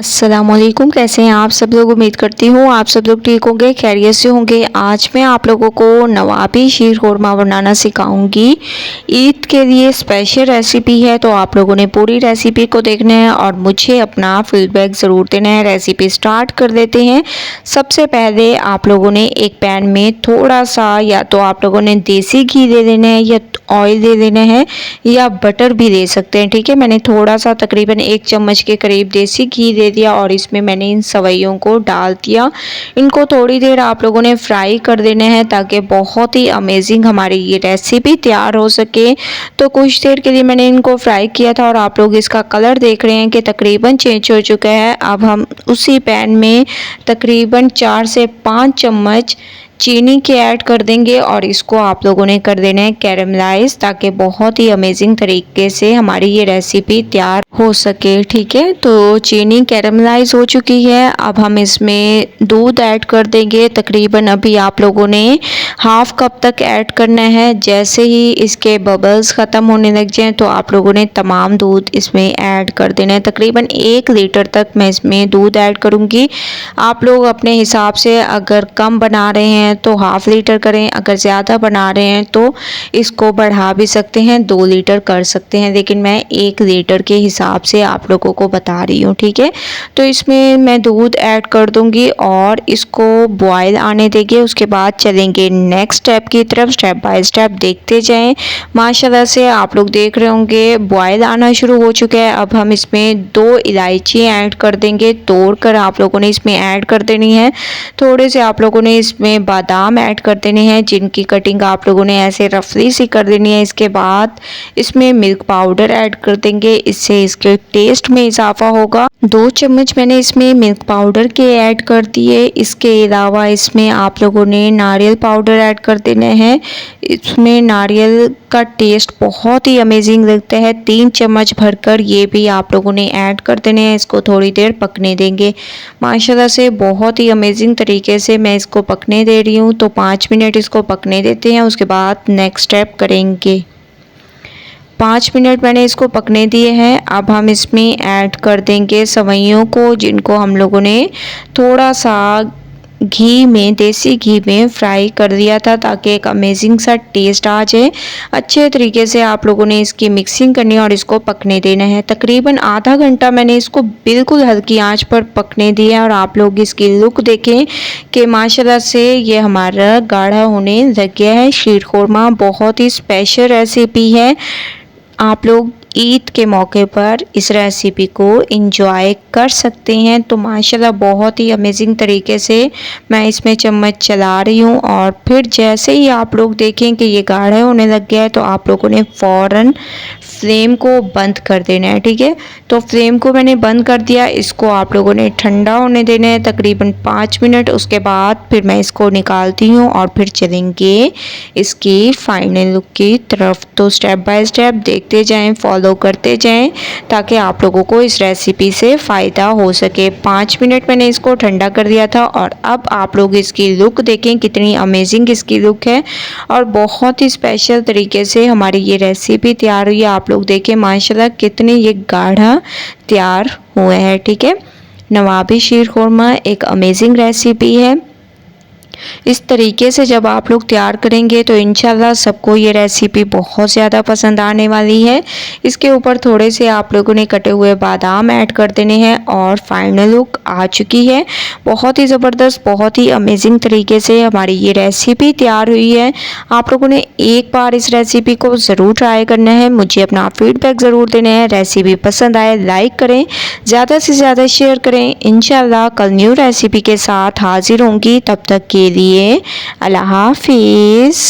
अस्सलामुअलैकुम। कैसे हैं आप सब लोग। उम्मीद करती हूँ आप सब लोग ठीक होंगे, खैरियत से होंगे। आज मैं आप लोगों को नवाबी शीर खुरमा बनाना सिखाऊंगी। ईद के लिए स्पेशल रेसिपी है, तो आप लोगों ने पूरी रेसिपी को देखना है और मुझे अपना फीडबैक ज़रूर देना है। रेसिपी स्टार्ट कर लेते हैं। सबसे पहले आप लोगों ने एक पैन में थोड़ा सा या तो आप लोगों ने देसी घी दे देना है या ऑयल दे देना है या बटर भी दे सकते हैं। ठीक है, मैंने थोड़ा सा तकरीबन 1 चम्मच के करीब देसी घी दे दिया और इसमें मैंने इन सवैयों को डाल दिया। इनको थोड़ी देर आप लोगों ने फ्राई कर देना है ताकि बहुत ही अमेजिंग हमारी ये रेसिपी तैयार हो सके। तो कुछ देर के लिए मैंने इनको फ्राई किया था और आप लोग इसका कलर देख रहे हैं कि तकरीबन चेंज हो चुका है। अब हम उसी पैन में तकरीबन 4 से 5 चम्मच चीनी के ऐड कर देंगे और इसको आप लोगों ने कर देना है कैरमलाइज, ताकि बहुत ही अमेजिंग तरीके से हमारी ये रेसिपी तैयार हो सके। ठीक है, तो चीनी कैरमलाइज हो चुकी है। अब हम इसमें दूध ऐड कर देंगे। तकरीबन अभी आप लोगों ने हाफ कप तक ऐड करना है। जैसे ही इसके बबल्स ख़त्म होने लग जाएं तो आप लोगों ने तमाम दूध इसमें ऐड कर देना है। तकरीबन 1 लीटर तक मैं इसमें दूध ऐड करूँगी। आप लोग अपने हिसाब से अगर कम बना रहे हैं तो हाफ लीटर करें, अगर ज़्यादा बना रहे हैं तो इसको बढ़ा भी सकते हैं, 2 लीटर कर सकते हैं, लेकिन मैं 1 लीटर के हिसाब से आप लोगों को बता रही हूँ। ठीक है, तो इसमें मैं दूध ऐड कर दूँगी और इसको बॉयल आने देंगे। उसके बाद चलेंगे नेक्स्ट स्टेप की तरफ। स्टेप बाय स्टेप देखते जाएं। माशाल्लाह से आप लोग देख रहे होंगे बॉयल आना शुरू हो चुका है। अब हम इसमें 2 इलायची ऐड कर देंगे, तोड़ कर आप लोगों ने इसमें ऐड कर देनी है। थोड़े से आप लोगों ने इसमें बादाम ऐड कर देने हैं, जिनकी कटिंग आप लोगों ने ऐसे रफली सी कर देनी है। इसके बाद इसमें मिल्क पाउडर ऐड कर देंगे, इससे इसके टेस्ट में इजाफा होगा। 2 चम्मच मैंने इसमें मिल्क पाउडर के ऐड कर दिए। इसके अलावा इसमें आप लोगों ने नारियल पाउडर ऐड कर देना है। इसमें नारियल का टेस्ट बहुत ही अमेजिंग लगता है। 3 चम्मच भरकर ये भी आप लोगों ने ऐड कर देने हैं। इसको थोड़ी देर पकने देंगे। माशाल्लाह से बहुत ही अमेजिंग तरीके से मैं इसको पकने दे रही हूँ, तो 5 मिनट इसको पकने देते हैं। उसके बाद नेक्स्ट स्टेप करेंगे। 5 मिनट मैंने इसको पकने दिए हैं। अब हम इसमें ऐड कर देंगे सवैयों को, जिनको हम लोगों ने थोड़ा सा घी में, देसी घी में फ्राई कर दिया था ताकि एक अमेजिंग सा टेस्ट आ जाए। अच्छे तरीके से आप लोगों ने इसकी मिक्सिंग करनी है और इसको पकने देना है। तकरीबन आधा घंटा मैंने इसको बिल्कुल हल्की आंच पर पकने दिया है और आप लोग इसकी लुक देखें कि माशाल्लाह से ये हमारा गाढ़ा होने लग गया है। शीर खुरमा बहुत ही स्पेशल रेसिपी है। आप लोग ईद के मौके पर इस रेसिपी को इंजॉय कर सकते हैं। तो माशाल्लाह बहुत ही अमेजिंग तरीके से मैं इसमें चम्मच चला रही हूँ और फिर जैसे ही आप लोग देखें कि ये गाढ़ा होने लग गया है तो आप लोगों ने फ़ौरन फ्लेम को बंद कर देना है। ठीक है, तो फ्लेम को मैंने बंद कर दिया। इसको आप लोगों ने ठंडा होने देना है तकरीबन 5 मिनट। उसके बाद फिर मैं इसको निकालती हूँ और फिर चलेंगे इसकी फाइनल लुक की तरफ। तो स्टेप बाय स्टेप देखते जाएं, फॉलो करते जाएं ताकि आप लोगों को इस रेसिपी से फ़ायदा हो सके। 5 मिनट मैंने इसको ठंडा कर दिया था और अब आप लोग इसकी लुक देखें, कितनी अमेजिंग इसकी लुक है और बहुत ही स्पेशल तरीके से हमारी ये रेसिपी तैयार हुई है। आप लोग देखें माशाल्लाह कितने ये गाढ़ा तैयार हुआ है। ठीक है, नवाबी शीर खुरमा एक अमेजिंग रेसिपी है। इस तरीके से जब आप लोग तैयार करेंगे तो इंशाल्लाह सबको ये रेसिपी बहुत ज़्यादा पसंद आने वाली है। इसके ऊपर थोड़े से आप लोगों ने कटे हुए बादाम ऐड कर देने हैं और फाइनल लुक आ चुकी है। बहुत ही ज़बरदस्त, बहुत ही अमेजिंग तरीके से हमारी ये रेसिपी तैयार हुई है। आप लोगों ने एक बार इस रेसिपी को ज़रूर ट्राई करना है। मुझे अपना फीडबैक ज़रूर देना है। रेसिपी पसंद आए लाइक करें, ज़्यादा से ज़्यादा शेयर करें। इंशाल्लाह कल न्यू रेसिपी के साथ हाजिर होंगी। तब तक के लिए अल्लाह हाफिज़।